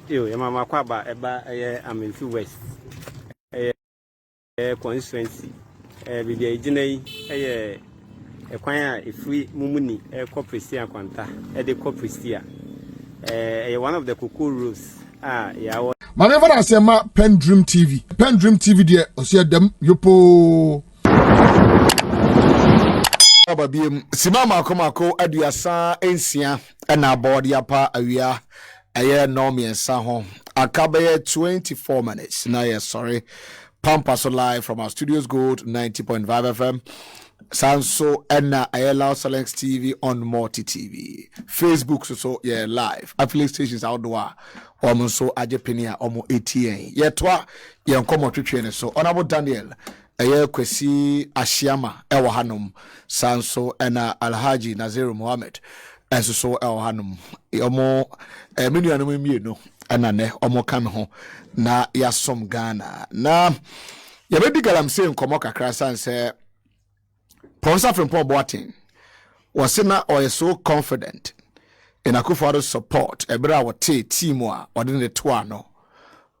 Yo, your mama kwaba eba Amenfi West. Constituency. Bibi ejinai kwan a efri mumuni corporatia kwanta de corporatia. One of the cocoa rules yeah. Manever I say ma PENDREAM TV. PENDREAM TV there osia dem yopo. Ababiem simama komako aduasa ensia na board yapa awia aye no miensa ho akabe 24 minutes na yeah sorry Pampa so live from our studios Gold 90.5 FM Sanso Enna Ayala Select TV on Multi TV Facebook so yeah live affiliate stations outdoor so ajepenia omo ATN yetwa ye nkomo twetwe so honorable Daniel Aye kwesi Ashiama ewo hanom Sanso Enna Alhaji Naziru Mohammed enso so ewo hanom omo menu anom mienu ena ne omo kan ho na yasom Ghana na yabedi Galamsey nkomo kakra sanse Professor Frimpong Boateng was na or so confident in Akufo-Addo's support ebra wote team wa odin the no,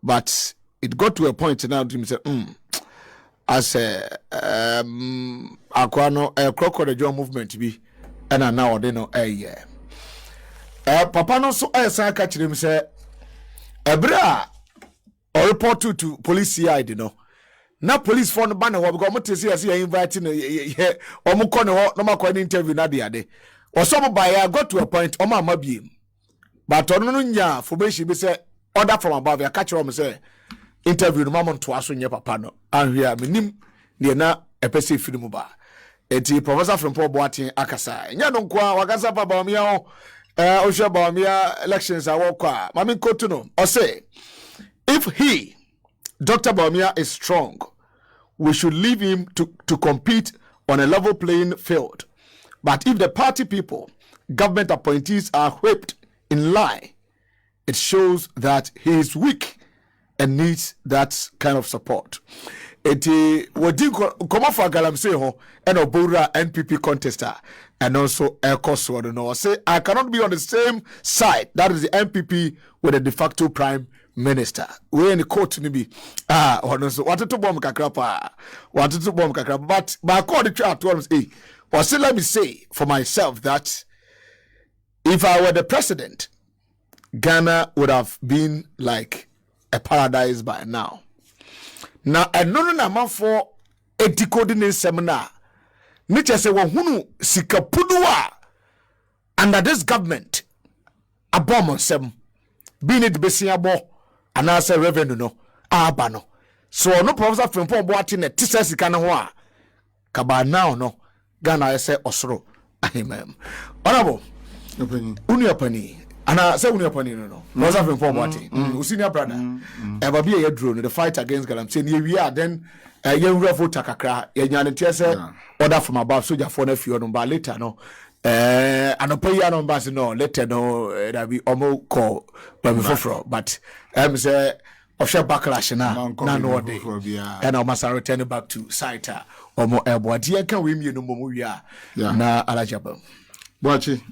but it got to a point now to say as akwano crocodile job movement bi and now they know year papa no so san ka kire me say ebra or report to police CID no na police phone ban ho because mo tese as you invite no omo ko no no makwa interview na de ade oso by I got to a point omo amabiem but ono no nya formation be say order from above ya catch am say interview no mama to aso nye papa no ahwia menim de na epese firim ba enti Professor Frimpong Boateng akasa nya no kwa wakasa pa ba omia o hwe ba omia elections awokwa mami kotu no o say if he Dr. Bawumia is strong, we should leave him to compete on a level playing field. But if the party people, government appointees are whipped in lie, it shows that he is weak and needs that kind of support. Wadi come for Galamsey ho and Obura NPP contester and also Exp0sed no say I cannot be on the same side. That is the NPP with the de facto prime minister. We in the court ni bi ono so watoto bom kakra pa watoto bom kakra but according to our terms let me say for myself that if I were the president, Ghana would have been like a paradise by now. Now, I know na man for a decoding seminar. Nature say, well, hunu sikapudua under this government a bomb on some being it besiabo and answer revenue no abano. So, no Professor Frimpong Boateng a tisa sikana hoa kaba now no Ghana I say osro. Amen. Honorable, Uniapani. And I say Uniapani no. Professor Frimpong Boateng. Senior brother. Ever be a drone the fight against Galamsey. We are then young revolt kakra. Yanyantia say order from above soldier for nephew no but later no. And pay ya no no later no that be almost call but say offshore backlash na no day and I must return back to site or more airboard. Here can we no more na alajaba. Boachi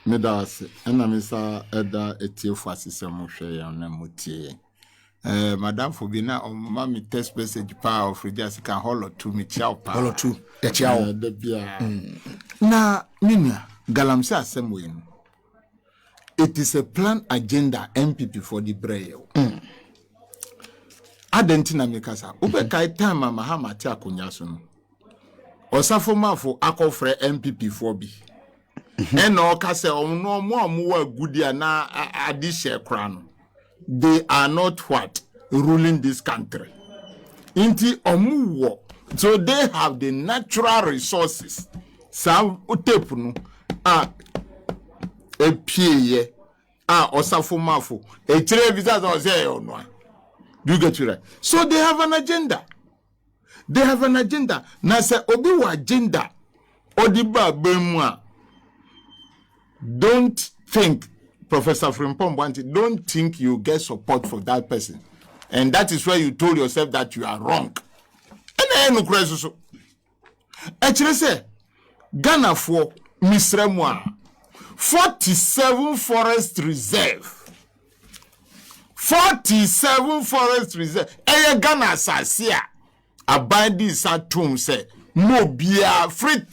Medas and Mr. Eda Exp0sed hwe ya na mutie. Madam Fobina on mommy test message power of just can hollow to me chow pa. Hollow to the chow. Na Nina Galamsey assembly. It is a planned agenda NPP for the Braille. Adentina Mikasa. Ube kai time Mahama tia kunyasun. Osafo mafo akofre NPP 4B. Eno kase ono mo wa gudia na adishe krano. They are not what ruling this country. Inti omuwo. So they have the natural resources. Sa utepunu epieye osafo mafo etire visa za ose ono. Do you get it right? So they have an agenda. They have an agenda. Na se obi wa agenda odiba bemwa. Don't think, Professor Frimpong Boateng, don't think you get support for that person. And that is where you told yourself that you are wrong. And I no crisis. Actually say Ghana for Misremwa 47 forest reserve. 47 forest reserve. Ghana sasia. Abandi sa tum se. Mobia free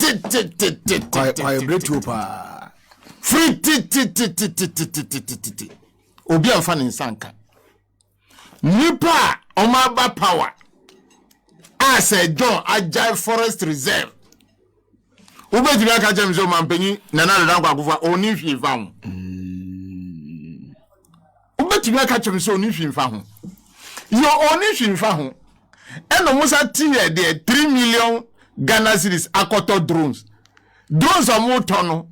free obi amfa ne nsanka nipa omaba power as a John Agile Forest Reserve ubedi aka james o mampanyi nana le dankwa akufa oni hwifa ho ubedi aka james oni hwifa ho yo oni hwifa ho eno musa tie de 3 million Ghana cedis akoto drones omotono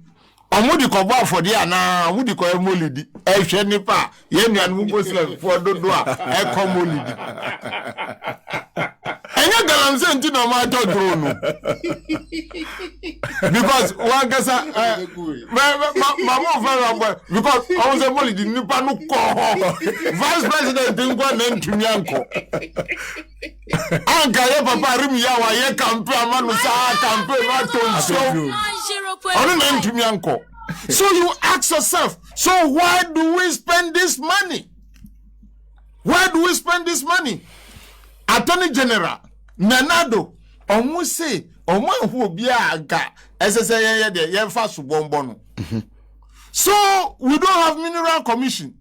omudi ko ba for dia na omudi ko emolidi ehwe nipa ye nuanu muslim for dodo a ekomolidi enya Galamsey nti no ma to drone because one gasa mama very because I was emolidi nipa no ko vice president ngwa na ntumi anko anka ye papa rim ya wa ye campaign amanu sa campaign na to show so you ask yourself, so why do we spend this money? Why do we spend this money? Attorney General Nanado omu say omu hu bia aga SSA ye fa subombo no. So we don't have mineral commission,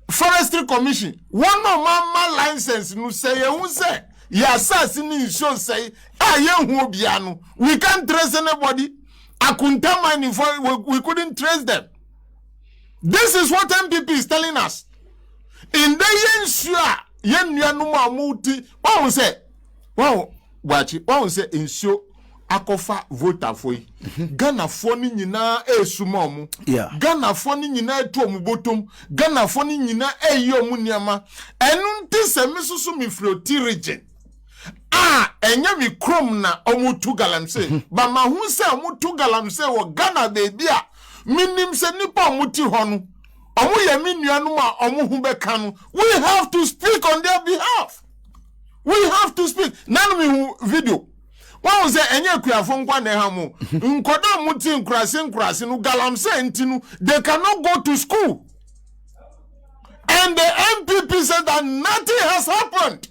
forestry commission. One no mama license no say you say ya assassin show say ye hu bia no. We can't trace anybody. We couldn't trace them. This is what NPP is telling us. In the ensure yen yanuma multi one say one say ensure akofa voter for yi Ghana foni nyina esumamu Ghana foni nyina etu omubotom Ghana foni nyina eyi omu niama enu nti se misusu mi froti region enya mi krom na omutu Galamsey ba ma hu se omutu Galamsey wo Ghana baby a minim se nipa omuti ho no omu ye mi nuanu ma omu hu beka no. We have to speak on their behalf. We have to speak. Nanu mi hu video one say enye kuafo nkwa na ha mu nkoda muti nkurase no Galamsey ntinu they cannot go to school, and the NPP said that nothing has happened.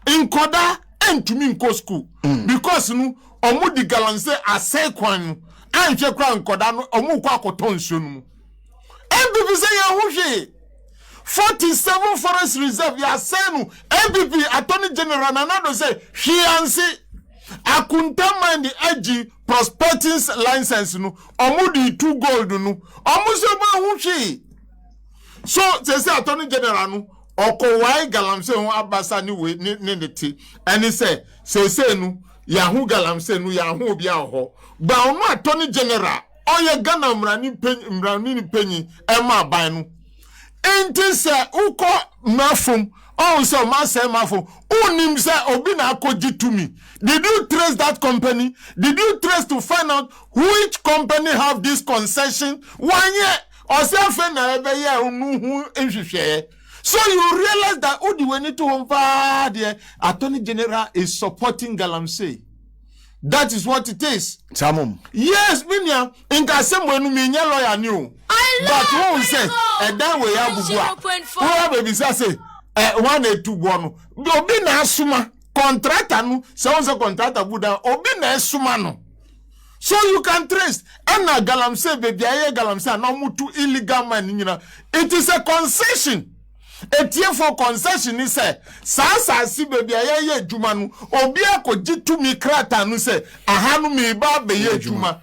Nkoda entumi nko school because no omu di Galamsey asay kwan no anhwe kra nkoda no omu kwa akoton nsuo no. NPP say ya hwehwe 47 forest reserve ya say no NPP Attorney General Nanado say hwianse akuntama ndi agi prospecting license no omu di 2 gold no omu se ba hwehwe. So say Attorney General no oko why Galamsey ho abasa ni we ni ti eni say nu ya hu Galamsey nu ya hu obi aho ba onu Attorney General oye Ghana mrani penyi ema ban nu enti say uko mafum on say ma say mafum unim say obi na akoji to me. Did you trace that company? Did you trace to find out which company have this concession? One year or say na ebe ye unu hu ehwehwe. So you realize that Udi to Attorney General is supporting Galamsey. That is what it is. Samum. Yes, Minya. In Kasemwenu minya lawyer new. But who say and then we have who have a visa say 1 or 2 1. Obi na asuma contractor no sounds a contractor buda obi na asuma no. So you can trace and Galamsey baby aye Galamsey na mutu illegal man nyina. It is a concession. Etie for concession is say sa si baby aye adwuma no obi akogitu mi krata no say aha no me ba be ye adwuma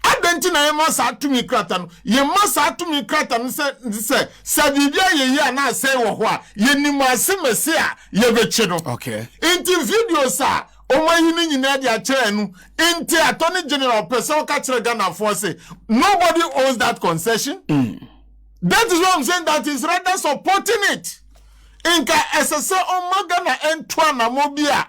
adenti na ye ma sa tu mi krata no ye ma sa tu mi krata no say bibia ye na say wo ho a ye nim asemese a ye bechi no. Okay, inti video sa omanyi nyina dia kire no inti Attorney General person ka kire Ghana for say nobody owns that concession. That is what I'm saying, that is rather supporting it. Inka SSA on Magana and Twana Mobia.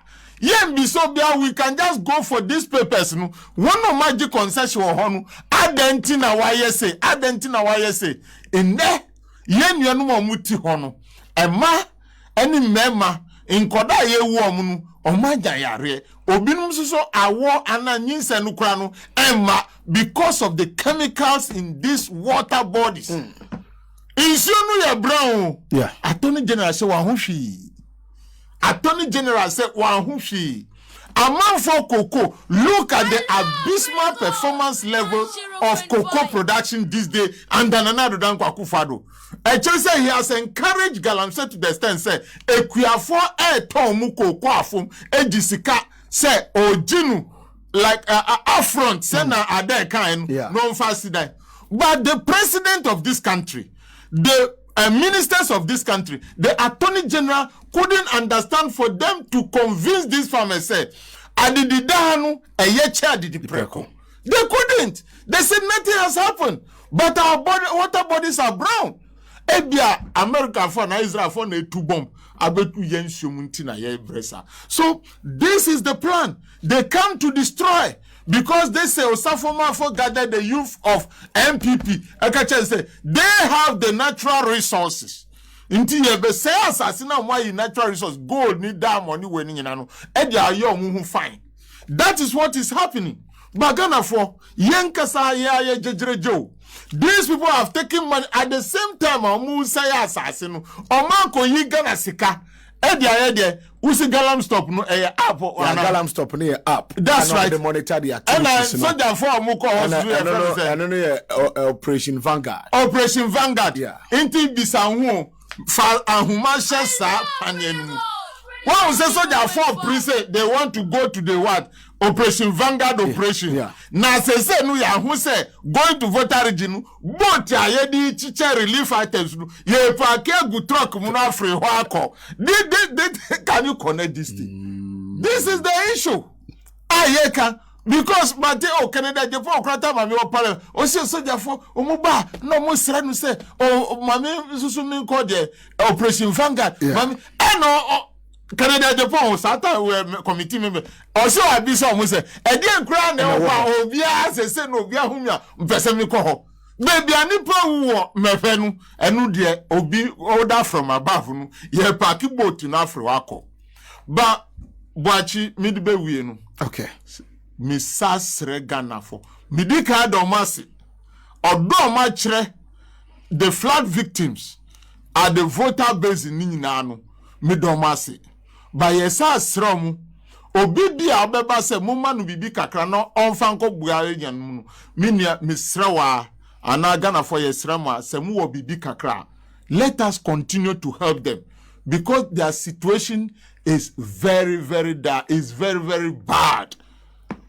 We can just go for these papers. No, one of magic concession or honu. Adentina YSA. In there, yen yanu muti hono. Emma, any mema, in Koda ye woman, or my diarrhea, Obinum so a war and a nins and Ukrano, Emma, because of the chemicals in these water bodies. Insuno ya brown. Yeah. Attorney General say wahushi. Attorney General say wahushi. A man for cocoa. Look at the abysmal performance level of cocoa production this day and then another than Kwakufado. I just say he has encouraged Galamsey to the extent say Equiafo tomu cocoa from Ejisika say Ojinu like affront say na ade kind non fast die. But the president of this country, the ministers of this country, the attorney general couldn't understand for them to convince these farmers say adididanu eyeche adidipreko. They couldn't. They said nothing has happened. But our water bodies are brown. Ebia America for na Israel for na two bomb. Abetu yensumunti na ye bresa. So this is the plan. They come to destroy. Because they say Osafomafo gathered the youth of NPP. Ekache say they have the natural resources. Inti yebe say assassina why natural resource gold need that money when you know. Edi ayo muhu fine. That is what is happening. Bagana for yenkasa ya jejerejo. These people have taken money at the same time. Omu say assassin. Omanko yi gana sika. Edi usi galam stop no app or galam stop no app. That's right. They monitor the activities. And so therefore muko Operation Vanguard. Operation Vanguard. Yeah. Inti bisanhu fa ahuma shesa panenu. One say so therefore priest they want to go to the what? Operation Vanguard operation. Yeah. Na say no ya who say going to voter region but ya di chiche relief items no ye park gu truck mu na free ho akọ. Can you connect this thing? This is the issue. Ayeka because Mateo Canada the for krata mami o pale o se soldier for omuba no mo sra no say o mami susu mi ko de Operation Vanguard mami no Canada Japan Sata committee member also abi so mo say e dey nkura na o obi a say no obi ahumia mpese mi ko ho baby anipa wo mefe no enu de obi order from above no ye park boat na afro akọ ba boachi midbe wie no okay mi sasre Ghana for midika domasi odoma kire the flood victims are the voter base ni nyina no midomasi ba yesa asram obi bia obeba se mumma no bibi kakra no onfa nko bua yan no minia misrewa ana Ghana for yesrama se mu wo bibi kakra. Let us continue to help them because their situation is very bad.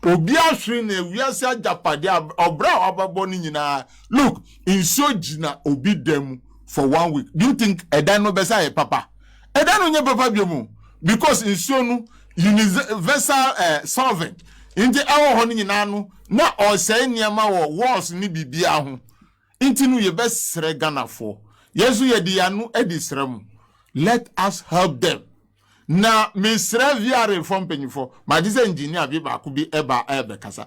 Obi ahwe na wiase ajapade obra obaboni nyina look in sojina obi dem for 1 week. Do you think edan no besa e papa? Edan no nye papa biemu because in so no universal solvent inti awo ho nyina no na o say niama wo walls ni bibia ho inti no ye besre Ghana for yesu ye di anu edisrem. Let us help them. Na misre via reform penifo my this engineer be ba could be eba kasa.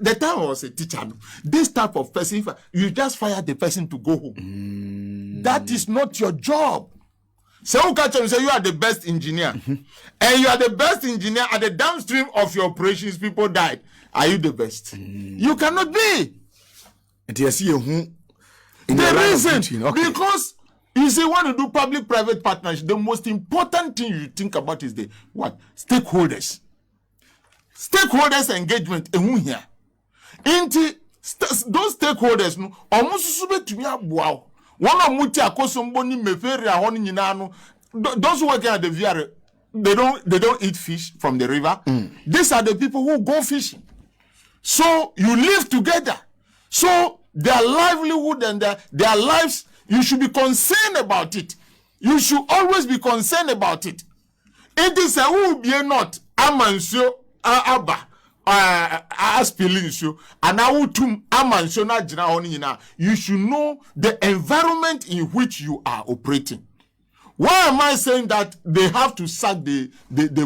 The time was a teacher. This type of person you just fire the person to go home. That is not your job. So say you are the best engineer and you are the best engineer at the downstream of your operations people died. Are you the best? You cannot be. The reason because you see, when you do public-private partnership, the most important thing you think about is the what? Stakeholders. Stakeholders engagement. Here. Those stakeholders, no, almost to me wow. One of muti akosomboni meferi ahoni nyinano. Those who work at the VR, they don't eat fish from the river. These are the people who go fishing. So you live together. So their livelihood and their lives. You should be concerned about it. You should always be concerned about it. It is a who be not amansio aba aspilinsio and awutum amansio na jina honi na. You should know the environment in which you are operating. Why am I saying that they have to sack the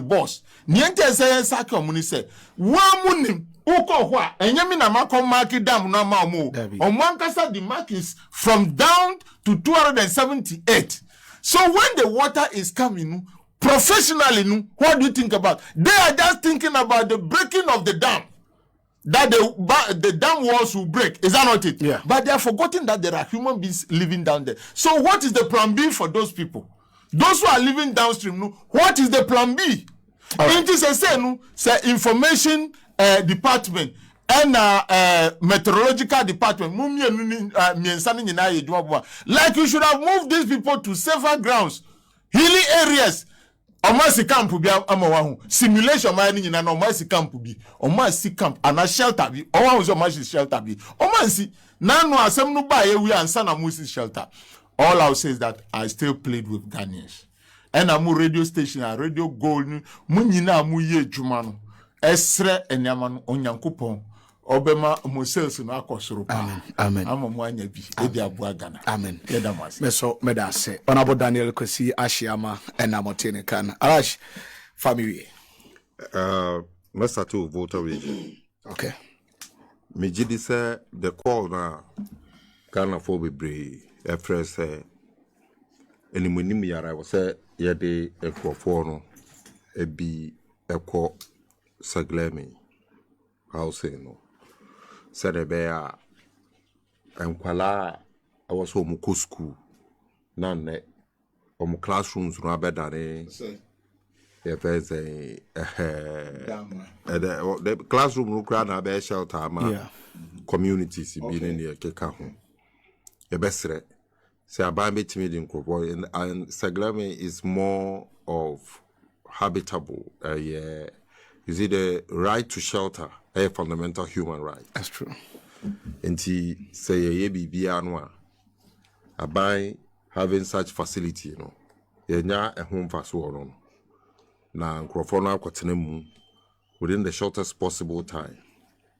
boss? Niente say sack omuni say wa munim uko hwa enyemi na makom market dam na ma mo omwankasa the mark is from down to 278. So when the water is coming professionally, what do you think about? They are just thinking about the breaking of the dam. that the dam walls will break. Is that not it? Yeah. But they are forgetting that there are human beings living down there. So what is the plan B for those people? Those who are living downstream, no, what is the plan B? It is a say information department and meteorological department. Like you should have moved these people to safer grounds, hilly areas. Omasi camp bi amawahu simulation ma ni nyina na omasi camp bi omasi camp ana shelter bi owahu so omasi shelter bi omasi na no asem no ba ye wi ansa na musi shelter. All I'll say is that I still played with Ghanaians. And I'm radio station, a radio gold, munyina mu ye djuma no. Esre enyama no onyankopon. Obema mo sales no akosoro pa. Amen. Amo mo anya bi e di aboa Ghana. Amen. Yedamase. Meso medase. Honorable Daniel Kwesi Ashiama enamotene kan. Arash family. Mr. to voter region. Okay. Me jidi say the call na Ghana for be Exp0sed enimunim yara wo say ye de ekrofo no ebi ekọ saglemi housing no said be a enkwala awoso mu ko school na ne omu classrooms no abedare ye say the classroom no kra na be shelter ma communities bi ne ne keka ho ye besre say aban betimi din kropo and saglemi is more of habitable you see the right to shelter a fundamental human right. That's true. Enti say ye bibia no a aban having such facility you know yenya ehom faso no na nkrofo no akwatena mu within the shortest possible time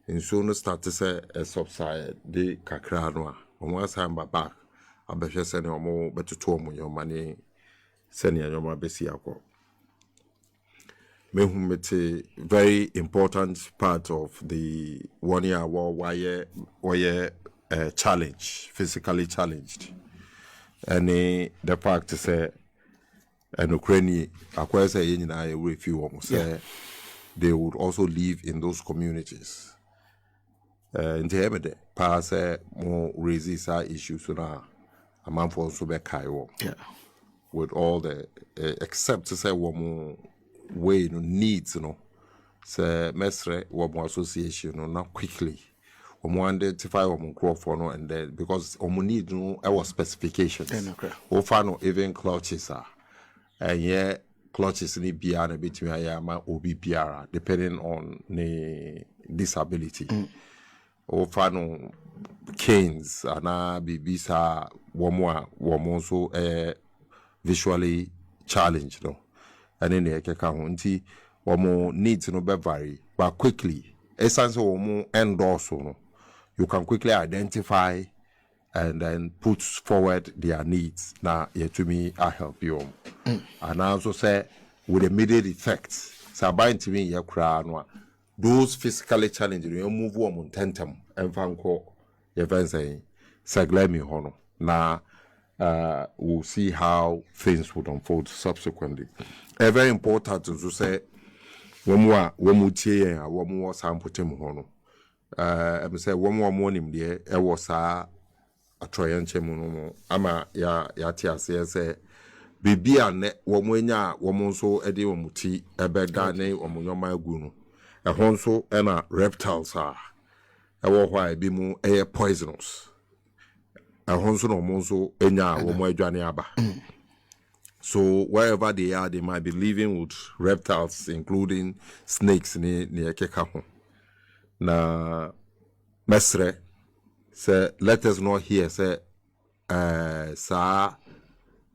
in so no start to say a subside de kakra no a omo time back abehwe se ne omo betuto omo yomane se ne yoma besi akọ mehumete very important part of the 1 year war why challenge physically challenged and the fact to say and Ukraine akwese yenyina ye few omo say they would also live in those communities in the emede pass more raises our issues so now a man for also be kaiwo with all the except to say one way no needs no say mesre one association no not quickly one identify one crop for no and then because one need no our specifications no even clutches are and yeah clutches ni bia na betimi ayama obi biara depending on the disability no canes ana bibisa womo so visually challenged no and then they keka ho nti womo needs no be vary but quickly essence womo endorse no you can quickly identify and then put forward their needs na yetumi I help you and also say with immediate effect so by ntimi ye kra no those physically challenged you move womo tentem emfanko ye say saglemi hono na we'll see how things would unfold subsequently. Very important to say when tie a womu sampotem hono I say one morning there e was a troyanche mu ama ya tiase say bibia ne womu nya womu so ede womuti ebeda ne womu nyoma agu no e ho so e na reptiles are e wo hwa bi mu e poisonous ahonso no monso enya wo mo adwane aba so wherever they are they might be living with reptiles including snakes ni ekeka ho na mesre say let us not hear say sa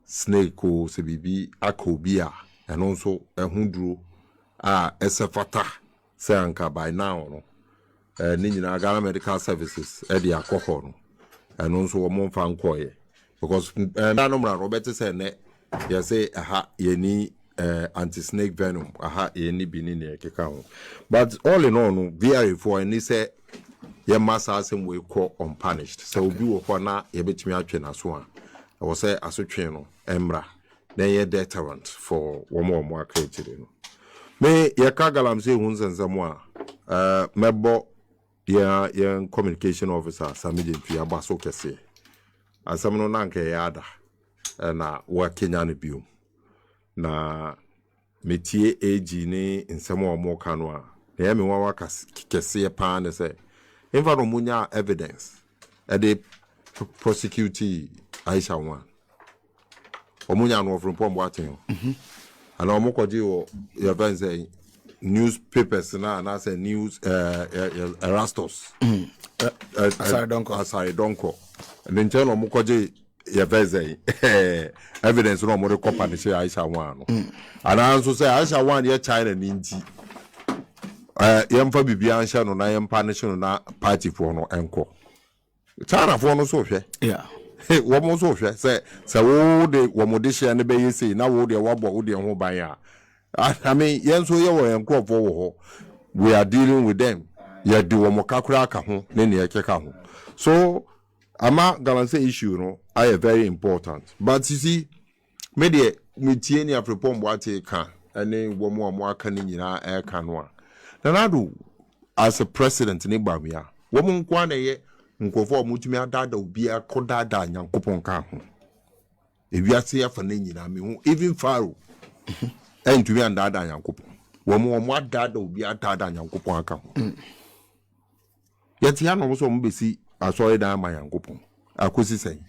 snake o se bibi akobia and also ehunduro esefata say anka by now no ni nyina Ghana Medical Services e dia akoko no and also one fan koye because nanomra Robert say ne you say aha yeni anti-snake venom aha yeni binini ekeka ho but all in all no very for any say ye massa asem we call unpunished so obi wo ho na ye betimi atwe na so a I was say asotwe no emra then ye deterrent for one more created no me ye ka Galamsey hu nsensem a mebo yeah communication officer Samiji Pia Baso Kese. As some no nanke yada na Kenya ne biom. Na metie AG ne in some more kanwa. Na me wa kese pa ne say. Infa no munya evidence. E de prosecute Aisha one. Omunya no from Pom Watin. And omokoji o your friend say newspapers na say news Erastos. Asari Donko. And then tell omokoji your friend say evidence no more company say Aisha one. And I also say Aisha one ye China ninji. Yemfa bibia ansha no na yempa ne no na party for no enko. China for no so hwe. Yeah. Womo so hwe say wo de womo de hye ne be yesi na wo de wabo wo de ho ban ya. I mean yenso ye wo enko for wo. We are dealing with them. Ye de womo kakura aka ho ne ne yekeka ho. So ama Galamsey issue no are very important. But you see me de metie ni afrepom boate ka ene womo amo aka ni nyina e ka no a. Nanado as a president ni bamia womo nkwa na ye nkofo mutumi adada obi akodada nyankopon ka ho ewiase ya fa na nyina me ho even faro entumi andada nyankopon womo adada obi adada nyankopon aka ho yeti ya no so mo besi asori da ma nyankopon akosi sen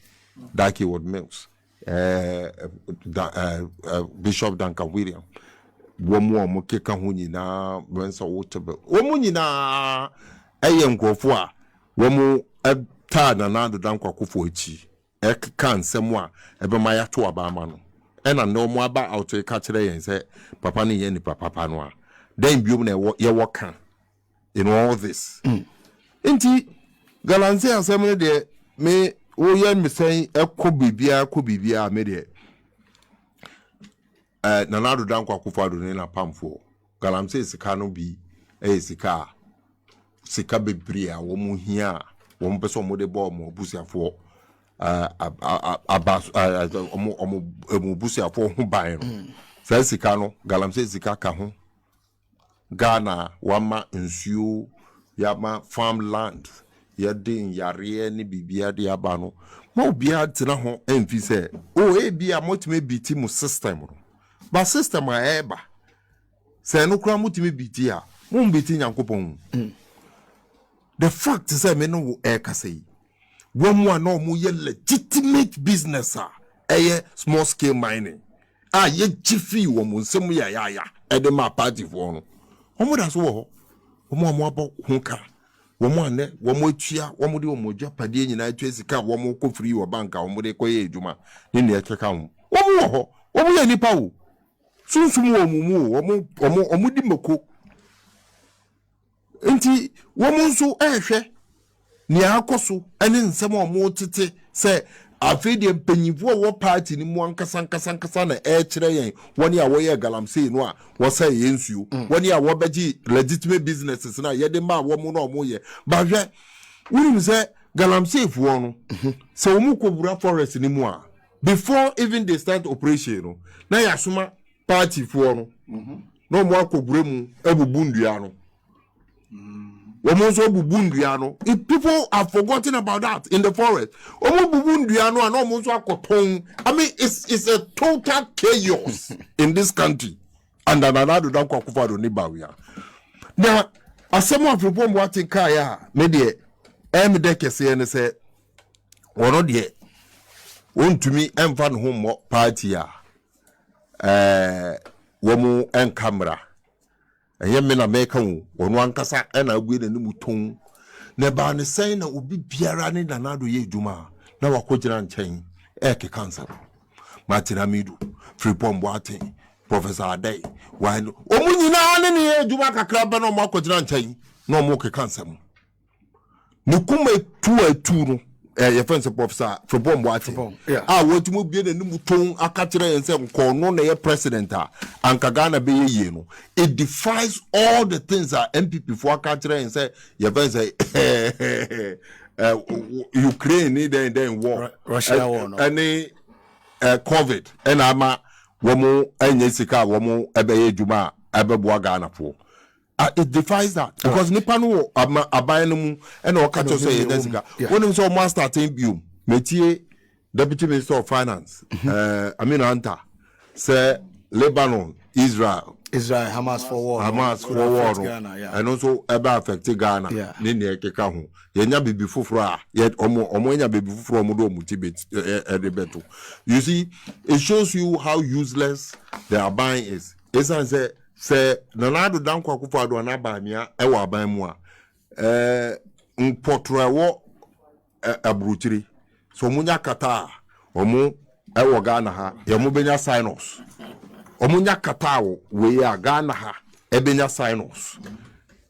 Daki Ward Mills Bishop Duncan William womo keka ho nyina benso wotebe womo nyina eye nkofo a womo ta na do dan kwakofo echi kan nsem a ebe ma ya to aba ama no ena no mo aba out e ka kire yen se papa ne ye ni papa no a then biom na ye wo kan in all this enti Galamsey asem ne de me wo ye me sen ekobibia me de na do dan kwakofo ado ne na pamfo Galamsey sika no bi sika bebre a wo mu hia wo mpeso mo de bo mo busiafo mo busiafo ho ban no sa sika no Galamsey sika ka ho Ghana wama nsuo yama farmland yadin yare ni bibia de aba no ma obia tena ho emfi se bia motime biti mu system no ba system a eba se no kura motime biti a mo biti nyankopon the fact is that me no say womo no mo ye legitimate business small scale mining ye jifi womo nsem ya e ma party for no womo da so wo womo abo hunka womo ane womo atua womo de womo dwapade nyina atua sika womo ko free wo banka womo de koye edwuma ne ne ekeka ho womo ho womo ye nipa wo sunsum womo di mako enti womo nso ehwe ni akoso ene nsem omo tete se afede mpanyifo wo party ni mu ankasa na kire yen woni a wo ye Galamsey no a wo say yensuo woni a wo beji legitimate businesses na ye de ma wo mu no omo ye ba hwe woni se Galamsey fo no se omo kobura forest ni mu a before even they start operation no na ya soma party fo no no mo akobura mu ebubu ndua no if people have forgotten about that in the forest, I mean, it's a total chaos in this country. And another don't kwakufado ni bawia. Now, as some of people watching kaya, maybe de kese ne say, ono de, to me enfan home party ya, womu en camera. Yemme na meka wo onu ankasa na agwe na nimu ton na ba ne sen na obi biara ne nanado ye dwuma na wakogina nchen eke cancer Martina Midu Fripom Boate Professor Adey wano omunyina ne ne ye dwuma kakra ba na mo akogina nchen na mo ke cancer mu ne kuma tu no your friend Professor Fripom Boate wotumu bie na nimu ton akakira yense nko no na ye president anka Ghana be ye no it defies all the things that NPP for akakira yense your friend say Ukraine then war Russia war no any COVID and ama womo enye sika womo ebe ye dwuma ebe bo Ghana for It defies that because nipa no aban no mu and o catch us say Jessica. When him so mo starting biom metie Deputy Minister of Finance Aminu Anta say Lebanon, Israel, Hamas for war, Ghana, and also ever affected Ghana. Ni ne keka ho. Yenya bibi fufuro a yet omo enya bibi fufuro omo do motivate beto. You see, it shows you how useless the aban is. Esan say nanado dankwa Akufo-Addo anabamia ewo aban mu a mpotrewo abrutiri. So munya kata omo ewo Ghana ha yemu benya sinus. Omunya katao we ya Ghana ha ebenya sinus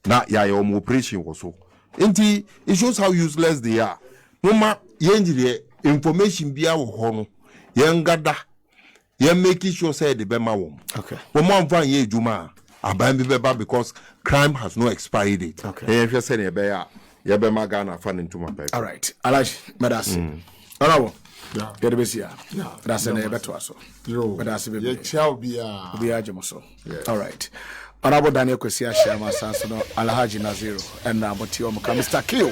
na ya omo operation woso. Inti it shows how useless they are. Mama yenjire information bia wo ho no yengada ye making sure say the bema wom. Okay. Wo mo amfa ye ejuma aban bi beba because crime has no expiry date. Okay. Ye hwe say ne be ya ye bema Ghana fa ne ntuma pe. All right. Alaji medas. Alright. Yeah. That's an better so. But that's a bit. Be all right. Honorable Daniel Kwesia Shama Sansono Alhaji Naziru and Motio Muka Mr. Q.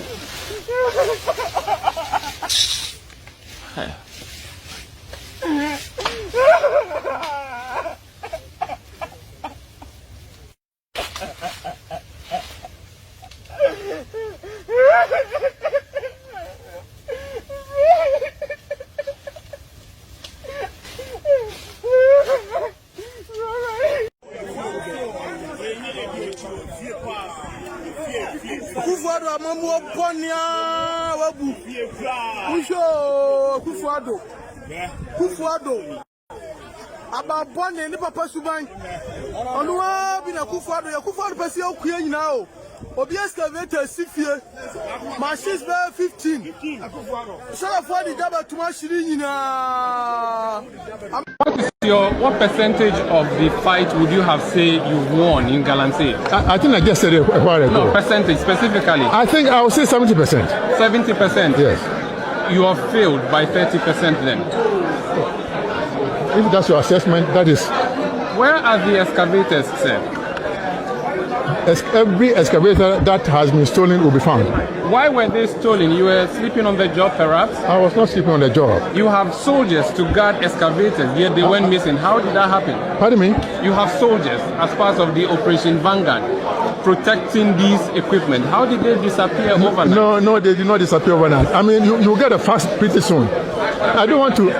Akufo-Addo about bonne ni papa suban onwa bi na Akufo-Addo Akufo-Addo pese okuye nyina o obi excavator sifie machines be 15 so for the double to machine nyina. What percentage of the fight would you have say you won in Galamsey? I think I just said it a while ago. No, percentage specifically. I think I would say 70%. 70%? Yes. You have failed by 30% then? If that's your assessment, that is. Where are the excavators, sir? Every excavator that has been stolen will be found. Why were they stolen? You were sleeping on the job perhaps? I was not sleeping on the job. You have soldiers to guard excavators, yet they went missing. How did that happen? Pardon me? You have soldiers as part of the Operation Vanguard protecting these equipment. How did they disappear overnight? No, they did not disappear overnight. I mean, you get a fast pretty soon. I don't want to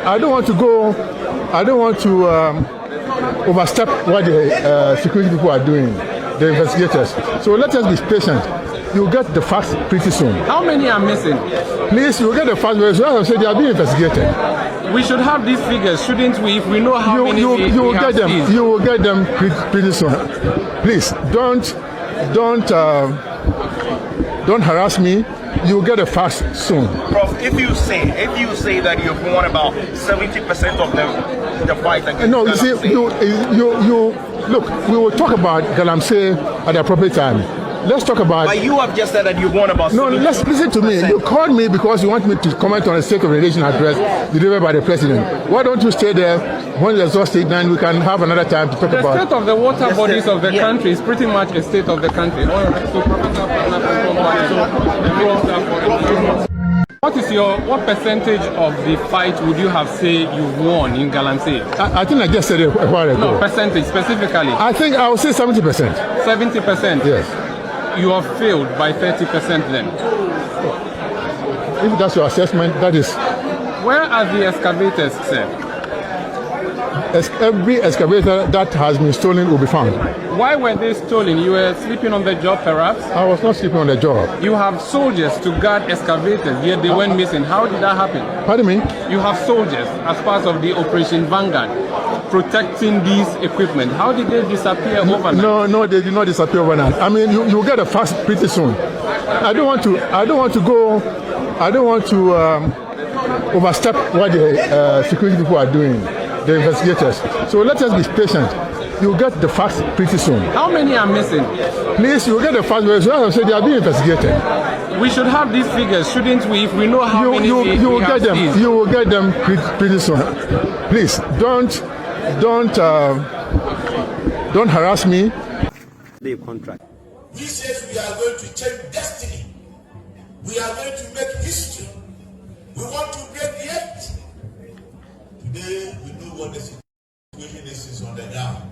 overstep what the security people are doing, the investigators. So let us be patient. You'll get the facts pretty soon. How many are missing? Please, you'll get the facts. So as I said, they are being investigated. We should have these figures, shouldn't we? If we know how many you will get them. Seized. You will get them pretty soon. Please, don't harass me. You'll get the facts soon. Prof, if you say that you've won about 70% of the fight against No, you see, you look. We will talk about Galamsey at the appropriate time. Let's talk about. But you have just said that you've won about. No, let's listen to me. You called me because you want me to comment on a State of the Nation address delivered by the president. Why don't you stay there? When you're exhausted, then we can have another time to talk about. The state of the water bodies of the country is pretty much a state of the country. What percentage of the fight would you have say you won in Galamsey? I think I just said it a while ago. No, percentage specifically. I think I would say 70%. 70%? Yes. You have failed by 30% then? If that's your assessment, that is. Where are the excavators, sir? Every excavator that has been stolen will be found. Why were they stolen? You were sleeping on the job perhaps? I was not sleeping on the job. You have soldiers to guard excavators, yet they went missing. How did that happen? Pardon me? You have soldiers as part of the Operation Vanguard protecting these equipment. How did they disappear overnight? No, they did not disappear overnight. I mean, you'll get a facts pretty soon. I don't want to overstep what the security people are doing, the investigators. So let us be patient. You'll get the facts pretty soon. How many are missing? Please, you'll get the facts. So as I said, they are being investigated. We should have these figures, shouldn't we? If we know how many you will get them. Seized. You will get them pretty soon. Please, don't harass me. The contract. We say we are going to change destiny. We are going to make history. We want to break the edge. Today, we know what the situation is on the ground.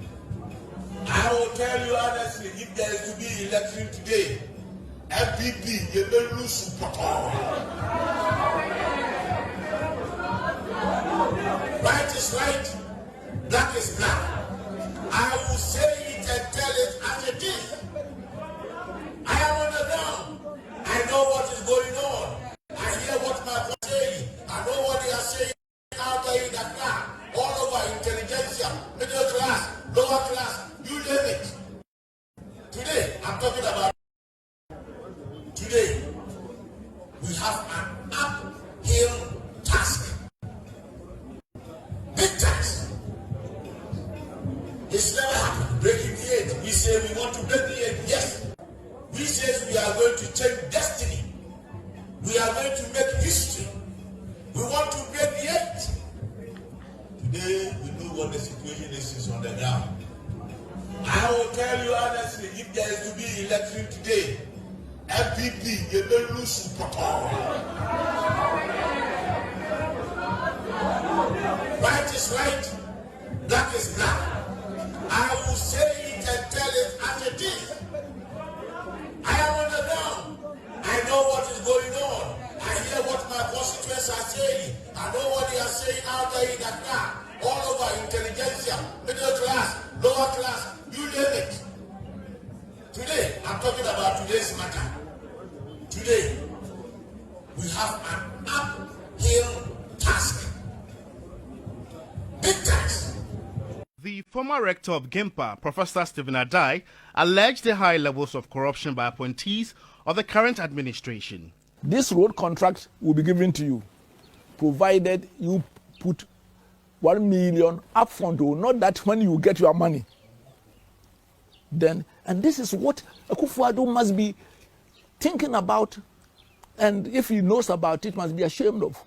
I will tell you honestly, if there is to be election today, NPP, you will lose support. Right is right, black is black. I will say it and tell it as it is. I am on the ground. I know what is going on. I hear what my friends are saying. I know what they are saying out there in the car. All over intelligentsia, middle class, lower class, you name it. Today, I'm talking about today. We have an uphill task. Big task. It's never happened. Breaking the edge. We say we want to break the edge. Yes. We say we are going to change destiny. We are going to make history. We want to break the edge. Today, we know what the situation is on the ground. I will tell you honestly, if there is to be election today, NPP, you will lose support. Right is right, black is black. I will say it and tell it as it is. I am on the ground. I know what is going on. I hear what my constituents are saying. I know what they are saying out there in the car. All over intelligentsia, middle class, lower class, you name it. Today, I'm talking about today's matter. Today, we have an uphill task. Big task. The former rector of GIMPA, Professor Stephen Adai, alleged the high levels of corruption by appointees of the current administration. This road contract will be given to you, provided you put 1 million upfront, or not that when you get your money. Then, and this is what Akufo-Addo must be thinking about, and if he knows about it, must be ashamed of.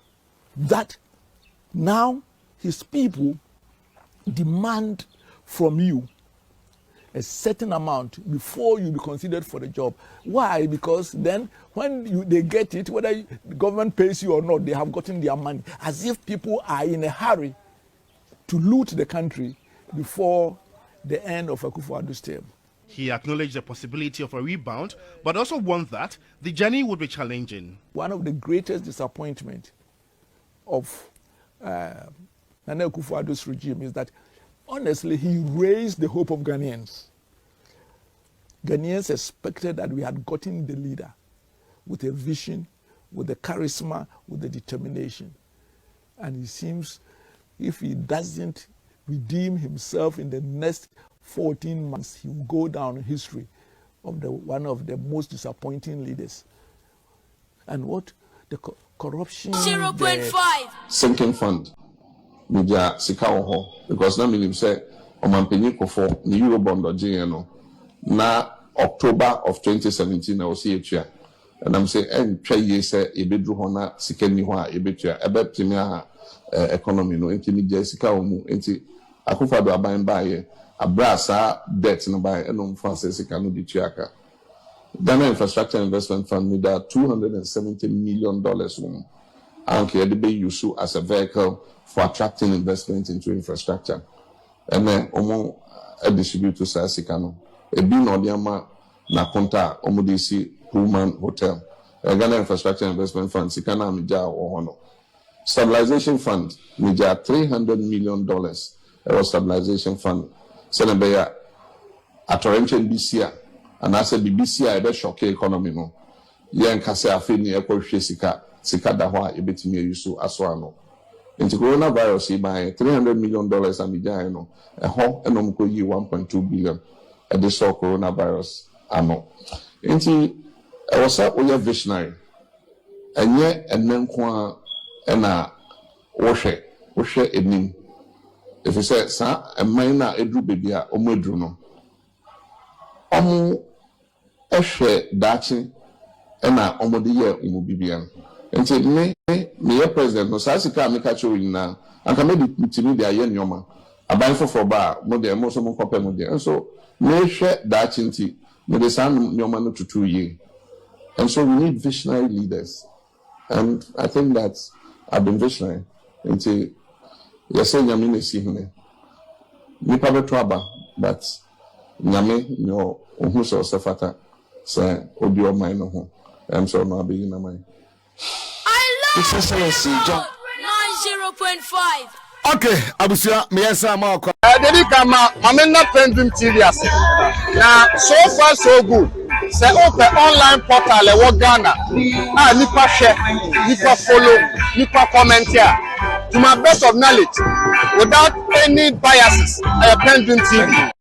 That now his people demand from you a certain amount before you be considered for the job. Why? Because then when they get it, whether the government pays you or not, they have gotten their money. As if people are in a hurry to loot the country before the end of Akufo-Addo's term. He acknowledged the possibility of a rebound, but also warned that the journey would be challenging. One of the greatest disappointments of Nana Akufo-Addo's regime is that, honestly, he raised the hope of Ghanaians. Ghanaians expected that we had gotten the leader with a vision, with the charisma, with the determination. And it seems if he doesn't redeem himself in the next 14 months, he will go down in history of one of the most disappointing leaders. And what? The corruption. 0.5. Sinking fund. Media sika oho because na minim say omanpenyi kofo ni Eurobond oje na October of 2017 na osi etua and I'm say twa ye say ebedru ho na sika ni ho a ebetua ebeptimi ha economy no enti media sika omu enti Akufo-Addo aban baye abrasa debt no baye enom fa sika no di tuaka. Ghana Infrastructure Investment Fund need $270 million woman. And they be used as a vehicle for attracting investment into infrastructure. And then a distributor says Sikano. A bin odiama na konta omudisi Pullman Hotel. A Ghana Infrastructure Investment Fund Sikana Mija or Hono. Stabilization Fund Mija $300 million. It was stabilization fund. Senebeya at Torrential BCA. And I said BBC I be shock economy no. Yen kase afi ni ekwohwe sika da ho a ebetimi ayusu aso ano. Nti coronavirus yi by $300 million amija no. Eho enom ko yi 1.2 billion. E de so coronavirus ano. Nti e was a oya visionary. Enye enenko a na wohwe enim. If you say sa eman na edru baby a omedru no. Ehwe dachi na omodi ye umubibian enti me president no sasika ameka chori na anka me ditimi de aye nyoma aban fofo ba mo de mo so mo kope mo de so me hwe dachi nti the sound your man to 2 years. And so we need visionary leaders. And I think that I've been visionary. Until you're saying Yamine see him. Nipa betraba, but Yame, no, who's also fata, say, Odio mine no. I'm so not being in my. I love Excellency John 90.5. Okay, Abusia, me yesa ma kwa. Dedi kama mamena PENDREAM TV ase. Na so far so good. Say open online portal e wo Ghana. Nipa share, nipa follow, nipa comment here. To my best of knowledge, without any biases, PENDREAM TV.